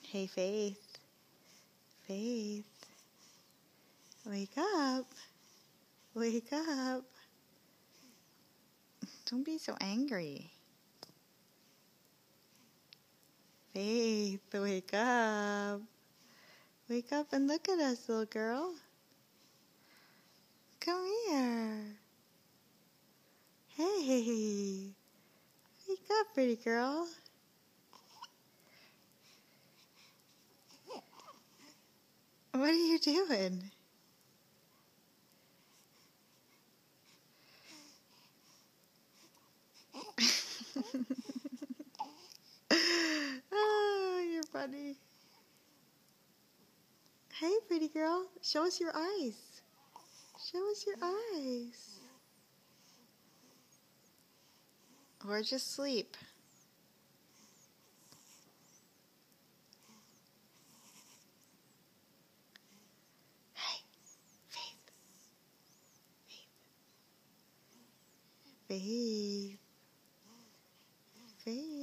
Hey, Faith. Faith. Wake up. Wake up. Don't be so angry. Faith, wake up. Wake up and look at us, little girl. Come here. Hey. Wake up, pretty girl. What are you doing? Oh, you're funny. Hey, pretty girl. Show us your eyes. Show us your eyes. Or just sleep. Hey, Faith. Faith. Faith. Faith.